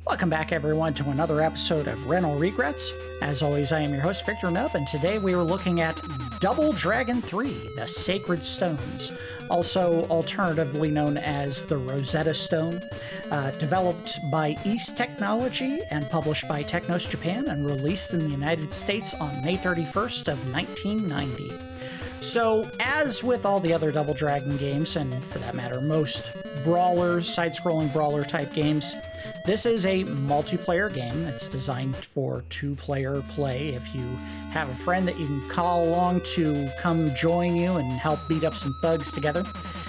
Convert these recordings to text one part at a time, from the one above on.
Welcome back, everyone, to another episode of Rental Regrets. As always, I am your host, Victor Nub, and today we are looking at Double Dragon 3, The Sacred Stones, also alternatively known as the Rosetta Stone, developed by East Technology and published by TECHNOS Japan and released in the United States on May 31st of 1990. So, as with all the other Double Dragon games, and for that matter, most brawlers, side-scrolling brawler-type games, this is a multiplayer game. It's designed for two-player play. If you have a friend that you can call along to come join you and help beat up some thugs together.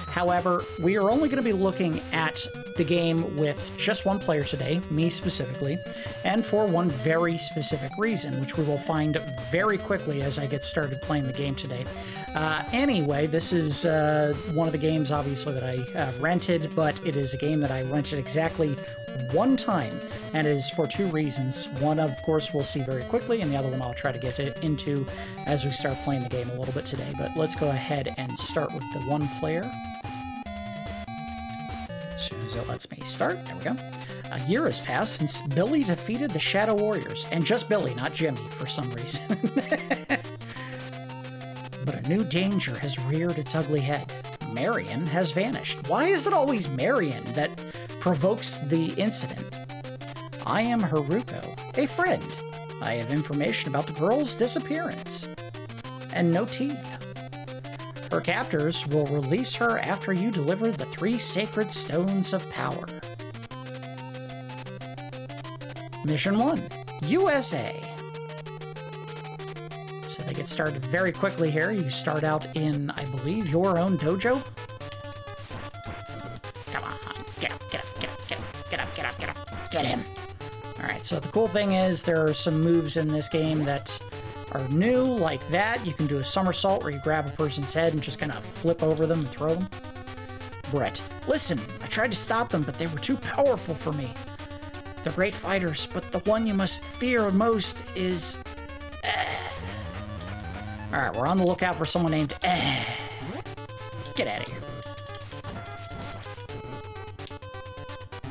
However, we are only going to be looking at the game with just one player today, me specifically, and for one very specific reason, which we will find very quickly as I get started playing the game today. Anyway, this is one of the games, obviously, that I rented, but it is a game that I rented exactly one time, and it is for two reasons. One, of course, we'll see very quickly, and the other one I'll try to get into as we start playing the game a little bit today. But let's go ahead and start with the one player. As soon as it lets me start, there we go. A year has passed since Billy defeated the Shadow Warriors, and just Billy, not Jimmy, for some reason. But a new danger has reared its ugly head. Marion has vanished. Why is it always Marion that provokes the incident? I am Haruko, a friend. I have information about the girl's disappearance. And no teeth. Her captors will release her after you deliver the 3 sacred stones of power. Mission 1, USA. So they get started very quickly here. You start out in, I believe, your own dojo. Come on, get up, get up, get up, get up, get up, get up, get up, get him. Alright, so the cool thing is there are some moves in this game that are new, like that. You can do a somersault where you grab a person's head and just kind of flip over them and throw them. Brett, listen, I tried to stop them, but they were too powerful for me. They're great fighters, but the one you must fear most is... Alright, we're on the lookout for someone named Get out of here.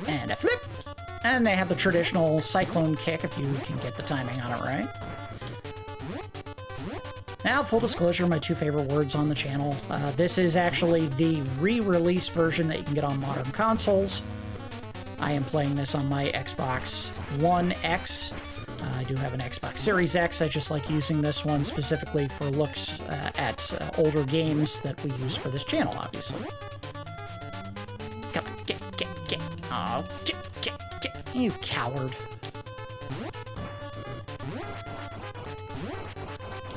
And a flip. And they have the traditional cyclone kick if you can get the timing on it right. Now, full disclosure, my 2 favorite words on the channel. This is actually the re-release version that you can get on modern consoles. I am playing this on my Xbox One X. I do have an Xbox Series X. I just like using this one specifically for looks at older games that we use for this channel, obviously. Come on, get. Oh, get. You coward.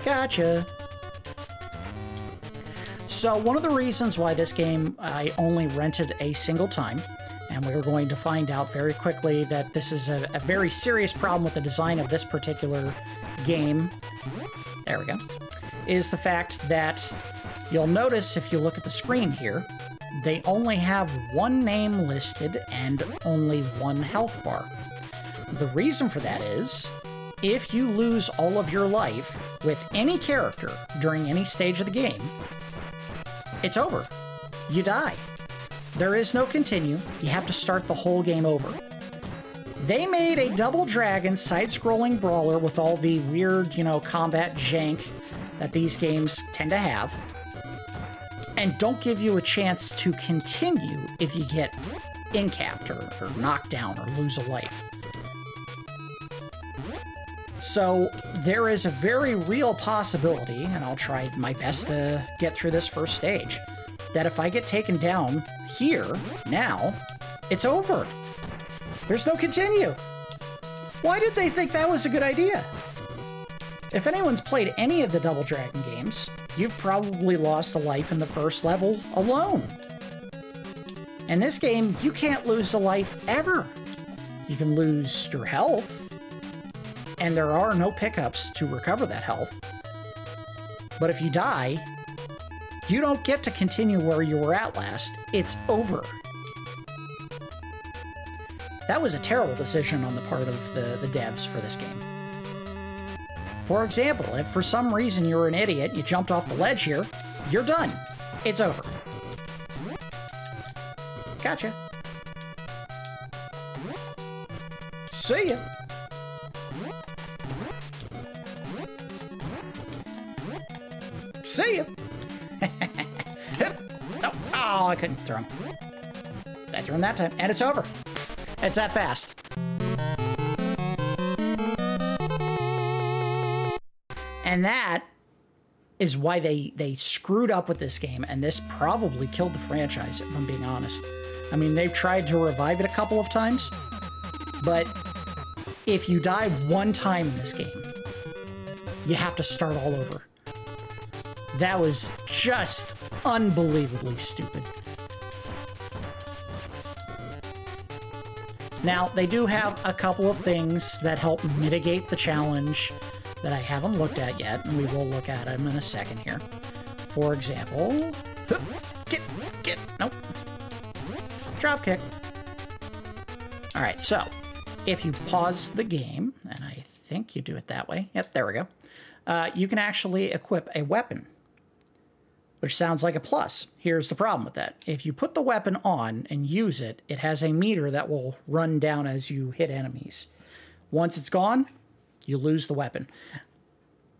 Gotcha. So one of the reasons why this game I only rented a single time, and we're going to find out very quickly that this is a very serious problem with the design of this particular game, there we go, is the fact that you'll notice if you look at the screen here, they only have one name listed and only one health bar. The reason for that is, if you lose all of your life with any character during any stage of the game, it's over. You die. There is no continue. You have to start the whole game over. They made a Double Dragon side-scrolling brawler with all the weird, combat jank that these games tend to have, and don't give you a chance to continue if you get incapped or knocked down or lose a life. So there is a very real possibility, and I'll try my best to get through this first stage, that if I get taken down here, now, it's over. There's no continue. Why did they think that was a good idea? If anyone's played any of the Double Dragon games, you've probably lost a life in the first level alone. In this game, you can't lose a life ever. You can lose your health, and there are no pickups to recover that health. But if you die, you don't get to continue where you were at last. It's over. That was a terrible decision on the part of the devs for this game. For example, if for some reason you're an idiot and you jumped off the ledge here, you're done. It's over. Gotcha. See ya. See ya. No. Oh, I couldn't throw him. I threw him that time, and it's over. It's that fast. And that is why they screwed up with this game, and this probably killed the franchise, if I'm being honest. I mean, they've tried to revive it a couple of times, but if you die one time in this game, you have to start all over. That was just unbelievably stupid. Now, they do have a couple of things that help mitigate the challenge that I haven't looked at yet, and we will look at them in a second here. For example, nope. Drop kick. All right, so if you pause the game, and I think you do it that way. Yep, there we go. You can actually equip a weapon, which sounds like a plus. Here's the problem with that. If you put the weapon on and use it, it has a meter that will run down as you hit enemies. Once it's gone, you lose the weapon.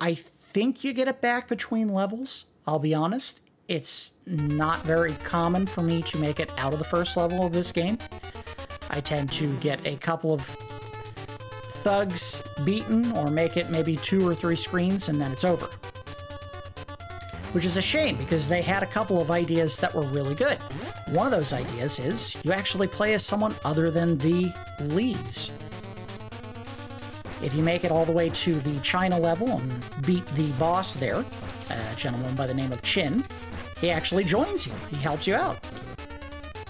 I think you get it back between levels. I'll be honest. It's not very common for me to make it out of the first level of this game. I tend to get a couple of thugs beaten or make it maybe 2 or 3 screens and then it's over. Which is a shame because they had a couple of ideas that were really good. One of those ideas is you actually play as someone other than the Lees. If you make it all the way to the China level and beat the boss there, a gentleman by the name of Chin, he actually joins you. He helps you out,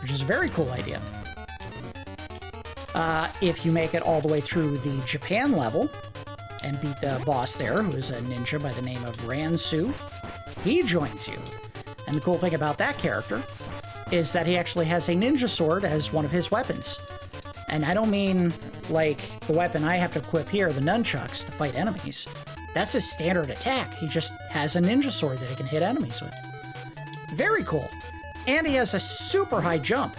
which is a very cool idea. If you make it all the way through the Japan level and beat the boss there, who is a ninja by the name of Ransu, he joins you. And the cool thing about that character is that he actually has a ninja sword as one of his weapons. And I don't mean like the weapon I have to equip here, the nunchucks, to fight enemies. That's his standard attack. He just has a ninja sword that he can hit enemies with. Very cool. And he has a super high jump.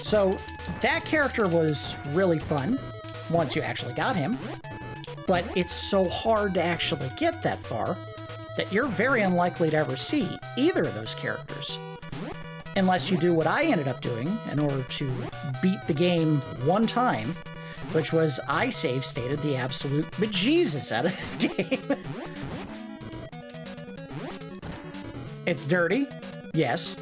So that character was really fun once you actually got him. But it's so hard to actually get that far that you're very unlikely to ever see either of those characters. Unless you do what I ended up doing in order to beat the game one time, which was I save stated the absolute bejesus out of this game. It's dirty, yes,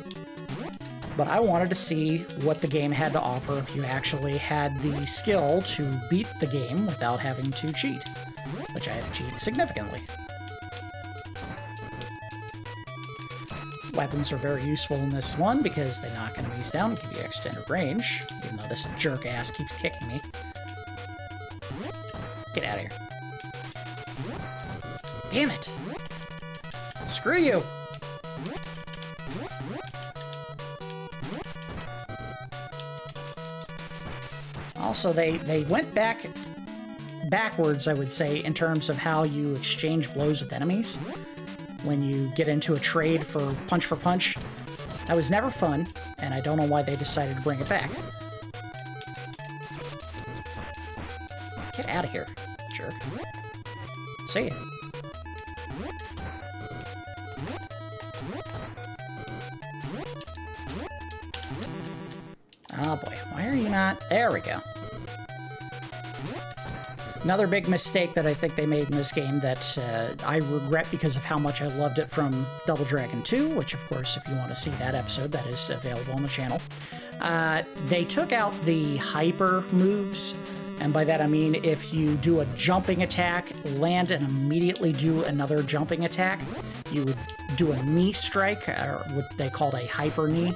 but I wanted to see what the game had to offer if you actually had the skill to beat the game without having to cheat, which I had to cheat significantly. Weapons are very useful in this one because they knock enemies down and give you extended range, even though this jerk-ass keeps kicking me. Get out of here. Damn it! Screw you! Also, they went backwards, I would say, in terms of how you exchange blows with enemies. When you get into a trade for punch, that was never fun, and I don't know why they decided to bring it back. Get out of here, jerk. See ya. Oh boy, why are you not? There we go. Another big mistake that I think they made in this game that I regret because of how much I loved it from Double Dragon 2, which of course, if you want to see that episode, that is available on the channel. They took out the hyper moves, and by that I mean if you do a jumping attack, land and immediately do another jumping attack, you would do a knee strike, or what they called a hyper knee,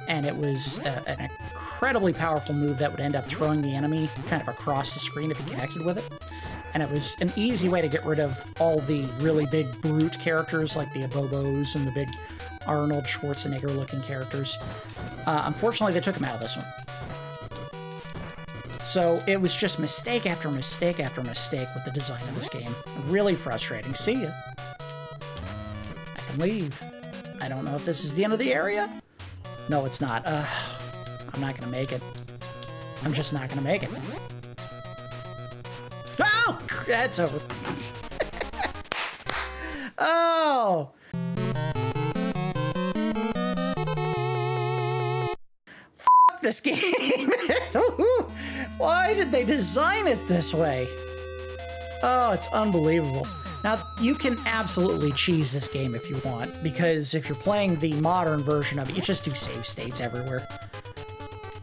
and it was an incredibly powerful move that would end up throwing the enemy kind of across the screen if he connected with it. And it was an easy way to get rid of all the really big brute characters like the Abobos and the big Arnold Schwarzenegger looking characters. Unfortunately, they took him out of this one. So it was just mistake after mistake after mistake with the design of this game. Really frustrating. See ya. I can leave. I don't know if this is the end of the area. No, it's not. I'm not gonna make it. I'm just not gonna make it. Oh! That's over. Oh! F this game. Why did they design it this way? Oh, it's unbelievable. Now, you can absolutely cheese this game if you want, because if you're playing the modern version of it, you just do save states everywhere.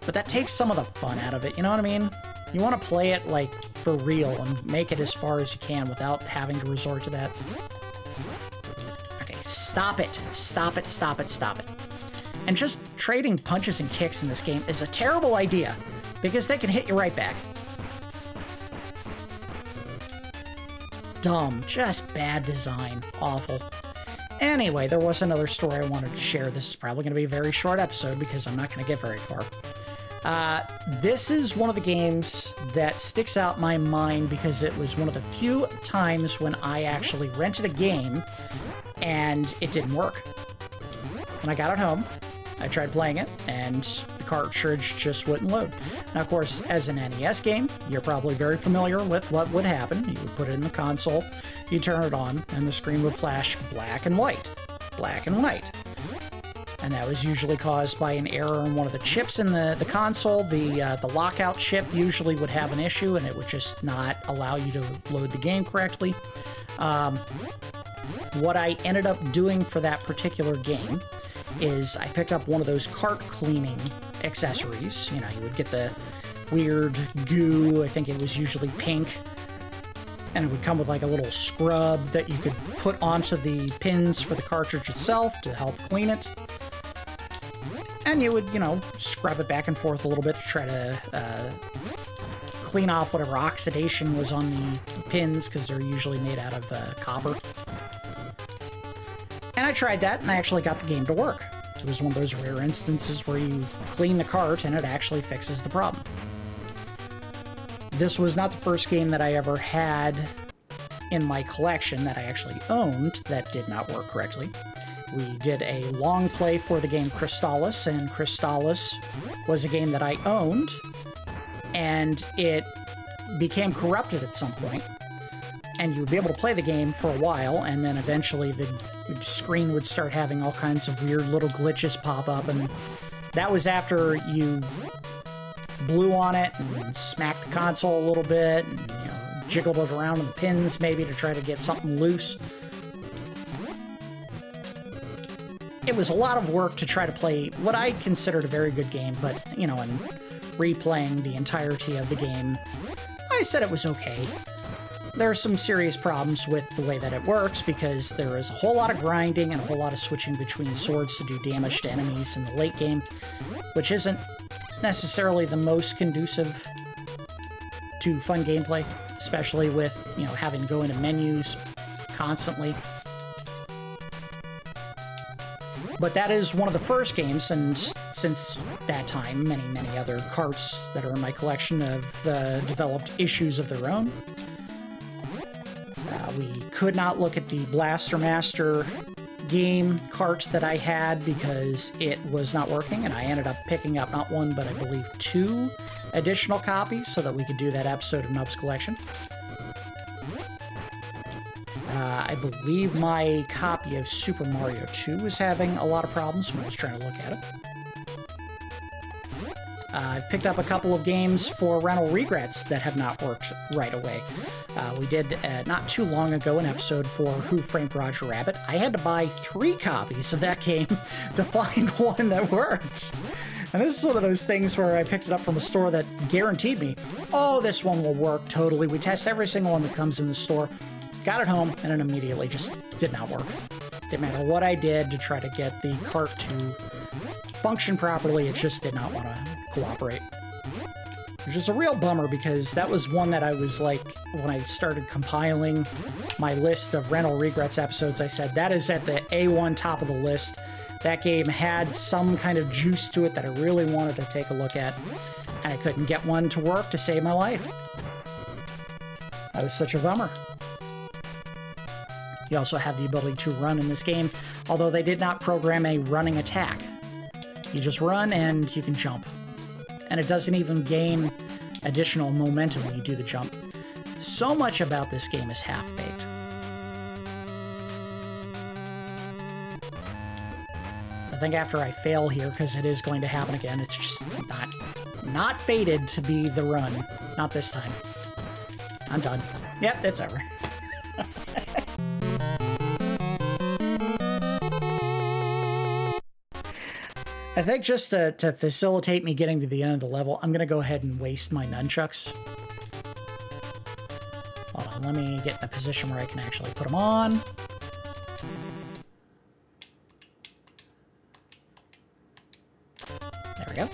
But that takes some of the fun out of it, you know what I mean? You want to play it, like, for real and make it as far as you can without having to resort to that. Okay, stop it. Stop it, stop it, stop it. And just trading punches and kicks in this game is a terrible idea, because they can hit you right back. Dumb. Just bad design. Awful. Anyway, there was another story I wanted to share. This is probably going to be a very short episode because I'm not going to get very far. This is one of the games that sticks out in my mind because it was one of the few times when I actually rented a game and it didn't work. When I got it home, I tried playing it, and the cartridge just wouldn't load. Now, of course, as an NES game, you're probably very familiar with what would happen. You would put it in the console, you turn it on, and the screen would flash black and white. Black and white. And that was usually caused by an error in one of the chips in the console. The lockout chip usually would have an issue, and it would just not allow you to load the game correctly. What I ended up doing for that particular game is I picked up one of those cart cleaning accessories. You know, you would get the weird goo, I think it was usually pink, and it would come with like a little scrub that you could put onto the pins for the cartridge itself to help clean it. And you would, you know, scrub it back and forth a little bit to try to clean off whatever oxidation was on the pins, because they're usually made out of copper. And I tried that, and I actually got the game to work. It was one of those rare instances where you clean the cart, and it actually fixes the problem. This was not the first game that I ever had in my collection that I actually owned that did not work correctly. We did a long play for the game Crystallis, and Crystallis was a game that I owned, and it became corrupted at some point. And you would be able to play the game for a while, and then eventually the screen would start having all kinds of weird little glitches pop up, and that was after you blew on it and smacked the console a little bit, and, you know, jiggled it around in the pins maybe to try to get something loose. It was a lot of work to try to play what I considered a very good game, but, you know, in replaying the entirety of the game, I said it was okay. There are some serious problems with the way that it works, because there is a whole lot of grinding and a whole lot of switching between swords to do damage to enemies in the late game, which isn't necessarily the most conducive to fun gameplay, especially with, you know, having to go into menus constantly. But that is one of the first games, and since that time, many, many other carts that are in my collection have developed issues of their own. We could not look at the Blaster Master game cart that I had because it was not working, and I ended up picking up not one, but I believe 2 additional copies so that we could do that episode of Nub's Collection. I believe my copy of Super Mario 2 was having a lot of problems when I was trying to look at it. I've picked up a couple of games for rental regrets that have not worked right away. We did, not too long ago, an episode for Who Framed Roger Rabbit. I had to buy 3 copies of that game to find one that worked. And this is one of those things where I picked it up from a store that guaranteed me, oh, this one will work totally. We test every single one that comes in the store. Got it home, and it immediately just did not work. Didn't matter what I did to try to get the cart to function properly, it just did not want to cooperate. Which is a real bummer, because that was one that I was like, when I started compiling my list of rental regrets episodes, I said, that is at the A1 top of the list. That game had some kind of juice to it that I really wanted to take a look at, and I couldn't get one to work to save my life. That was such a bummer. You also have the ability to run in this game, although they did not program a running attack. You just run and you can jump. and it doesn't even gain additional momentum when you do the jump. So much about this game is half-baked. I think after I fail here, because it is going to happen again, it's just not fated to be the run. Not this time. I'm done. Yep, it's over. I think just to facilitate me getting to the end of the level, I'm going to go ahead and waste my nunchucks. Hold on, let me get in a position where I can actually put them on. There we go.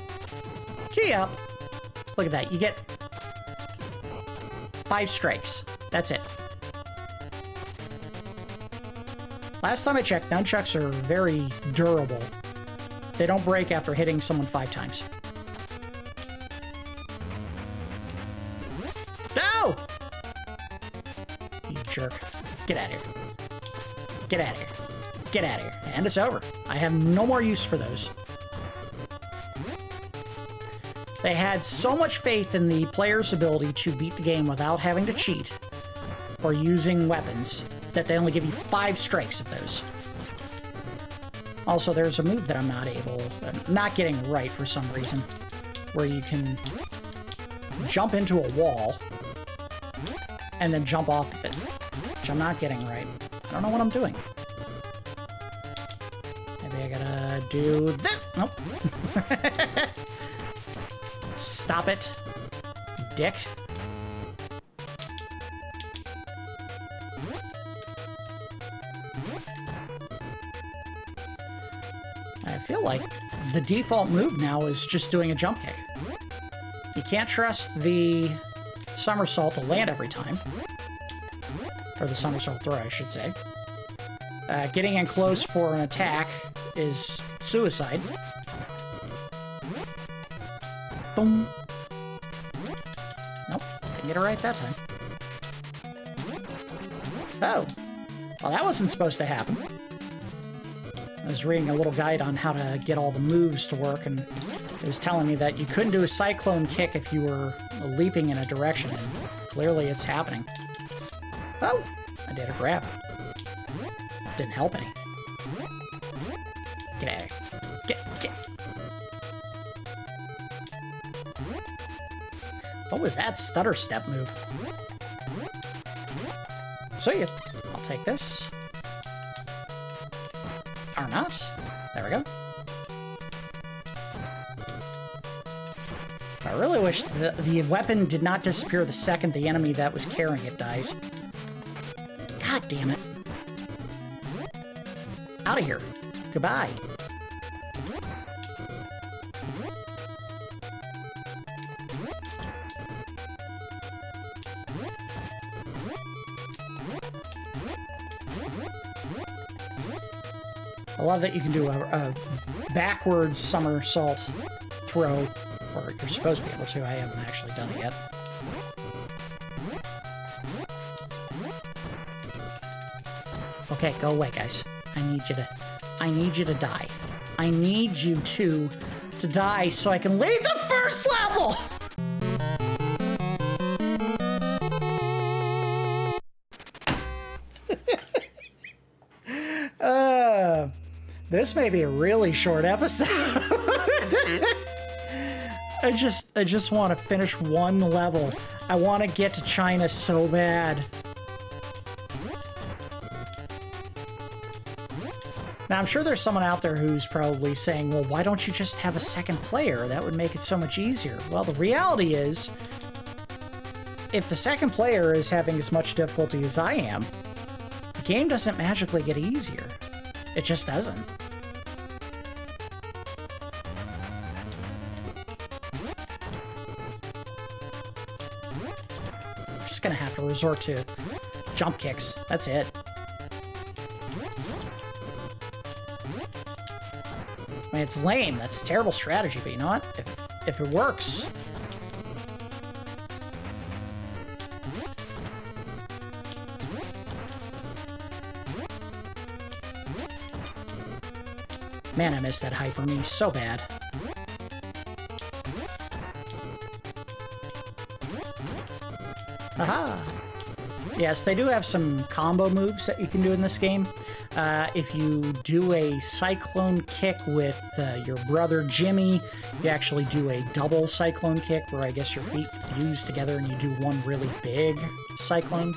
Key up. Look at that. You get 5 strikes. That's it. Last time I checked, nunchucks are very durable. They don't break after hitting someone 5 times. No! You jerk. Get out of here. Get out of here. Get out of here. And it's over. I have no more use for those. They had so much faith in the player's ability to beat the game without having to cheat or using weapons that they only give you 5 strikes of those. Also, there's a move that I'm not getting right for some reason, where you can jump into a wall and then jump off of it, which I'm not getting right. I don't know what I'm doing. Maybe I gotta do this. Nope. Stop it, dick. I feel like the default move now is just doing a jump kick. You can't trust the somersault to land every time. Or the somersault throw, I should say. Getting in close for an attack is suicide. Boom. Nope, didn't get it right that time. Oh. Well, that wasn't supposed to happen. I was reading a little guide on how to get all the moves to work, and it was telling me that you couldn't do a cyclone kick if you were leaping in a direction, and clearly it's happening. Oh! I did a grab. Didn't help any. Get out of here. Get. What was that stutter step move? See ya. I'll take this. Or not. There we go. I really wish the weapon did not disappear the second the enemy that was carrying it dies. God damn it. Out of here. Goodbye. I love that you can do a backwards somersault throw, or you're supposed to be able to. I haven't actually done it yet. Okay, go away, guys. I need you to die. I need you to die so I can leave the first level! This may be a really short episode. I just want to finish one level. I want to get to China so bad. Now, I'm sure there's someone out there who's probably saying, well, why don't you just have a second player? That would make it so much easier. Well, the reality is, if the second player is having as much difficulty as I am, the game doesn't magically get easier. It just doesn't. I'm just gonna have to resort to jump kicks. That's it. I mean, it's lame. That's a terrible strategy, but you know what? If it works... Man, I missed that hyper me so bad. Aha! Yes, they do have some combo moves that you can do in this game. If you do a cyclone kick with your brother Jimmy, you actually do a double cyclone kick where I guess your feet fuse together and you do one really big cyclone.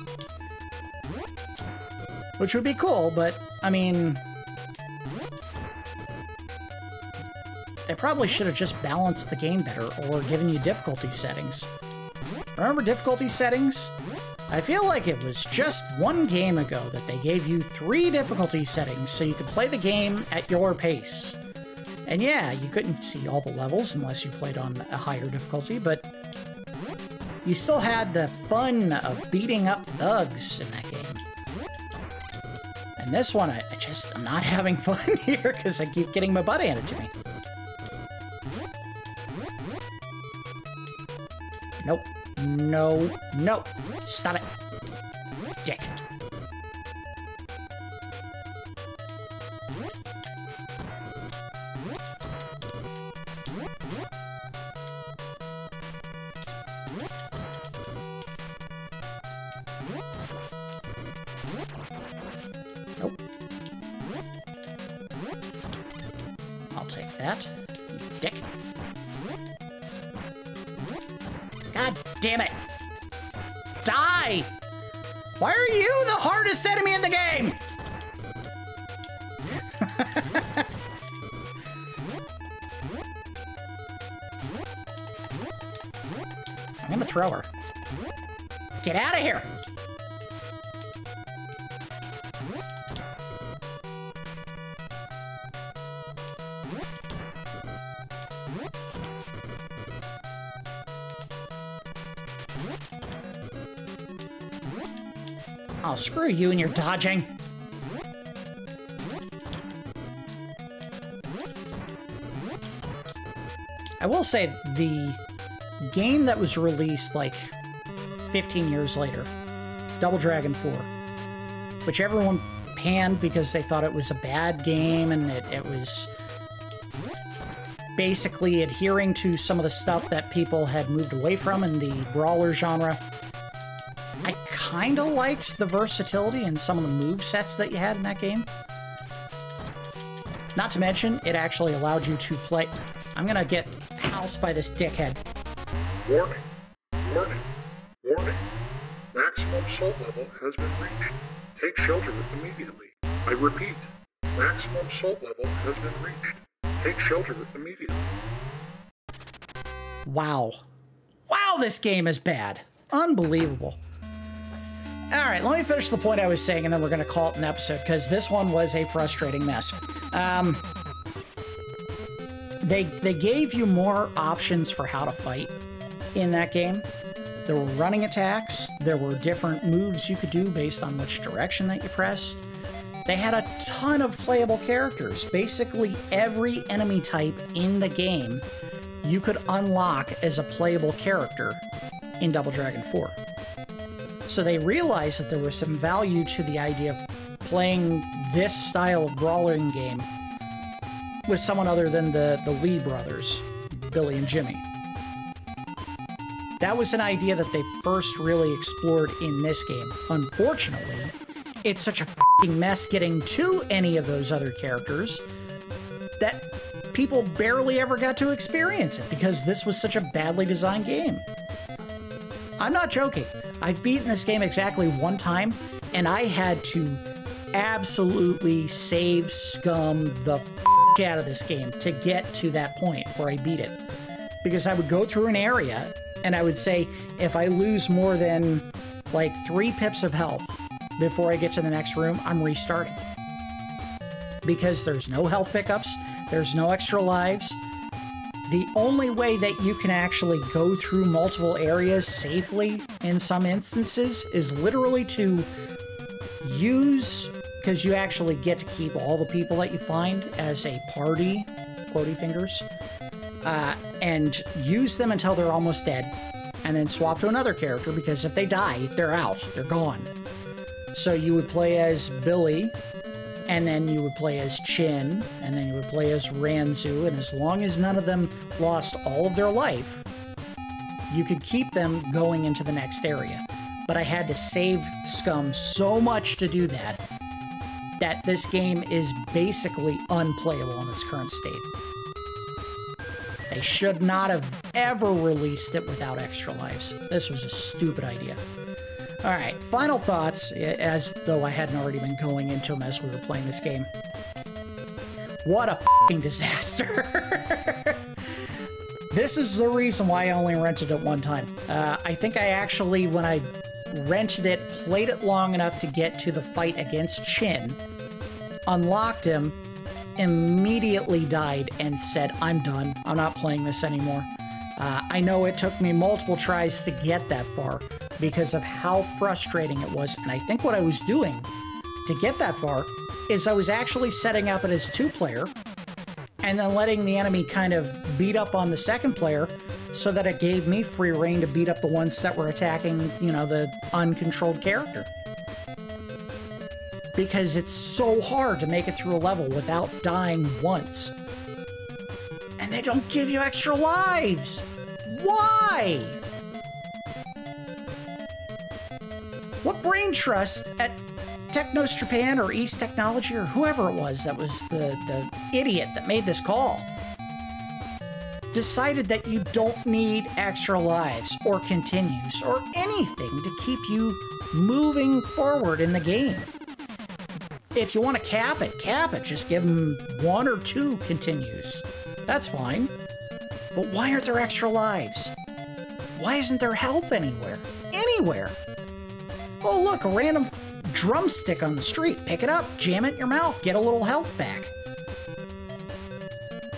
Which would be cool, but, I mean... they probably should have just balanced the game better or given you difficulty settings. Remember difficulty settings? I feel like it was just one game ago that they gave you 3 difficulty settings so you could play the game at your pace. And yeah, you couldn't see all the levels unless you played on a higher difficulty, but you still had the fun of beating up thugs in that game. And this one, I'm not having fun here because I keep getting my butt handed to me. Nope. No. No. Stop it. Dick. Nope. I'll take that. Dick. God damn it! Die! Why are you the hardest enemy in the game? I'm gonna throw her. Get out of here! Oh, screw you and your dodging. I will say, the game that was released, like, 15 years later, Double Dragon 4, which everyone panned because they thought it was a bad game and it was basically adhering to some of the stuff that people had moved away from in the brawler genre. I kind of liked the versatility and some of the move sets that you had in that game. Not to mention, it actually allowed you to play... I'm gonna get housed by this dickhead. Warning. Warning. Warning. Maximum salt level has been reached. Take shelter immediately. I repeat, maximum salt level has been reached. Take shelter immediately. Wow. Wow, this game is bad. Unbelievable. Alright, let me finish the point I was saying, and then we're going to call it an episode, because this one was a frustrating mess. They gave you more options for how to fight in that game. There were running attacks, there were different moves you could do based on which direction that you pressed. They had a ton of playable characters. Basically, every enemy type in the game you could unlock as a playable character in Double Dragon 4. So they realized that there was some value to the idea of playing this style of brawling game with someone other than the Lee brothers, Billy and Jimmy. That was an idea that they first really explored in this game. Unfortunately, it's such a f***ing mess getting to any of those other characters that people barely ever got to experience it because this was such a badly designed game. I'm not joking. I've beaten this game exactly one time, and I had to absolutely save scum the f*** out of this game to get to that point where I beat it. Because I would go through an area, and I would say, if I lose more than, like, 3 pips of health before I get to the next room, I'm restarting. Because there's no health pickups, there's no extra lives. The only way that you can actually go through multiple areas safely in some instances is literally to use, because you actually get to keep all the people that you find as a party, quotey fingers, and use them until they're almost dead, and then swap to another character, because if they die, they're out, they're gone. So you would play as Billy, and then you would play as Chin, and then you would play as Ranzu, and as long as none of them lost all of their life, you could keep them going into the next area. but I had to save scum so much to do that, that this game is basically unplayable in its current state. They should not have ever released it without extra lives. This was a stupid idea. Alright, final thoughts, as though I hadn't already been going into them as we were playing this game. What a f***ing disaster. This is the reason why I only rented it one time. I think I actually, when I rented it, played it long enough to get to the fight against Chin, unlocked him, immediately died, and said, I'm done. I'm not playing this anymore. I know it took me multiple tries to get that far because of how frustrating it was, and I think what I was doing to get that far is I was actually setting up it as two-player and then letting the enemy kind of beat up on the second player so that it gave me free reign to beat up the ones that were attacking, you know, the uncontrolled character. Because it's so hard to make it through a level without dying once. And they don't give you extra lives! Why? What brain trust at TECHNOS Japan or East Technology or whoever it was that was the idiot that made this call decided that you don't need extra lives or continues or anything to keep you moving forward in the game? If you want to cap it, cap it. Just give them 1 or 2 continues. That's fine. But why aren't there extra lives? Why isn't there health anywhere? Anywhere! Oh look, a random drumstick on the street. Pick it up, jam it in your mouth, get a little health back.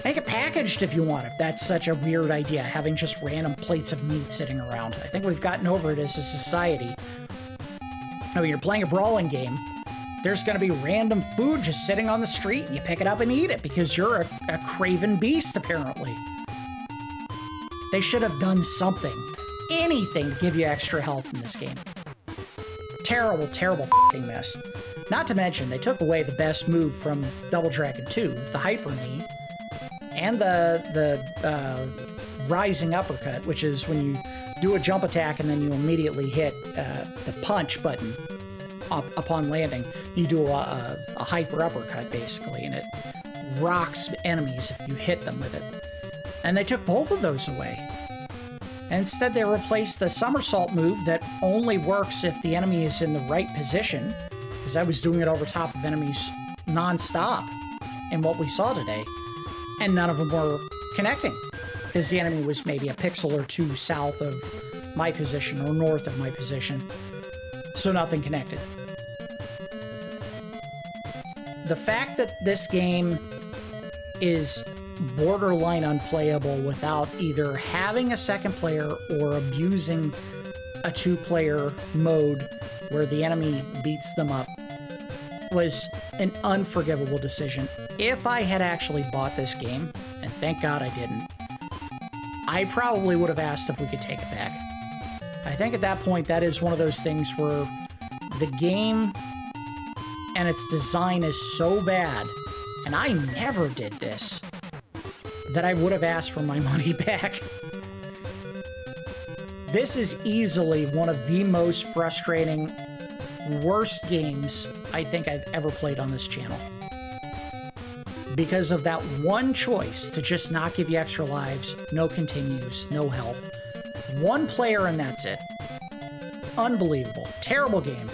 Make it packaged if you want, if that's such a weird idea, having just random plates of meat sitting around. I think we've gotten over it as a society. When you're playing a brawling game, there's going to be random food just sitting on the street, and you pick it up and eat it because you're a craven beast, apparently. They should have done something, anything to give you extra health in this game. Terrible, terrible f***ing mess. Not to mention, they took away the best move from Double Dragon 2, the Hyper Knee, and the Rising Uppercut, which is when you do a jump attack and then you immediately hit the punch button upon landing. You do a Hyper Uppercut, basically, and it rocks enemies if you hit them with it. And they took both of those away. And instead they replaced the somersault move that only works if the enemy is in the right position, because I was doing it over top of enemies non-stop in what we saw today, and none of them were connecting, because the enemy was maybe a pixel or 2 south of my position or north of my position, so nothing connected. The fact that this game is borderline unplayable without either having a second player or abusing a 2-player mode where the enemy beats them up was an unforgivable decision. If I had actually bought this game, and thank God I didn't, I probably would have asked if we could take it back. I think at that point that is one of those things where the game and its design is so bad, and I never did this, that I would have asked for my money back. This is easily one of the most frustrating, worst games I think I've ever played on this channel. Because of that one choice to just not give you extra lives, no continues, no health. 1 player and that's it. Unbelievable. Terrible game.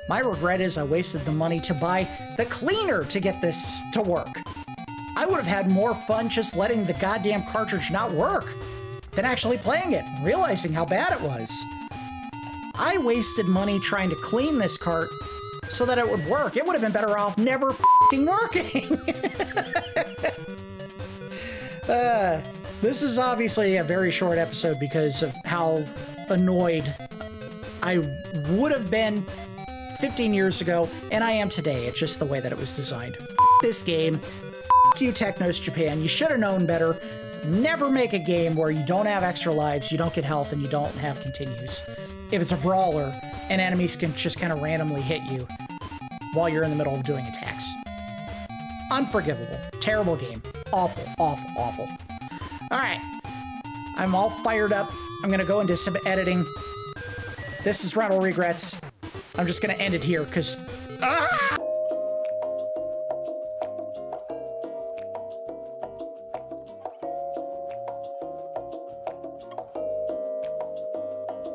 My regret is I wasted the money to buy the cleaner to get this to work. I would have had more fun just letting the goddamn cartridge not work than actually playing it and realizing how bad it was. I wasted money trying to clean this cart so that it would work. It would have been better off never f***ing working. This is obviously a very short episode because of how annoyed I would have been 15 years ago, and I am today. It's just the way that it was designed. F*** this game. F*** you, TECHNOS Japan. You should have known better. Never make a game where you don't have extra lives, you don't get health, and you don't have continues. If it's a brawler, and enemies can just kind of randomly hit you while you're in the middle of doing attacks. Unforgivable. Terrible game. Awful, awful, awful. Alright. I'm all fired up. I'm going to go into some editing. This is Rental Regrets. I'm just gonna end it here, because... Ah!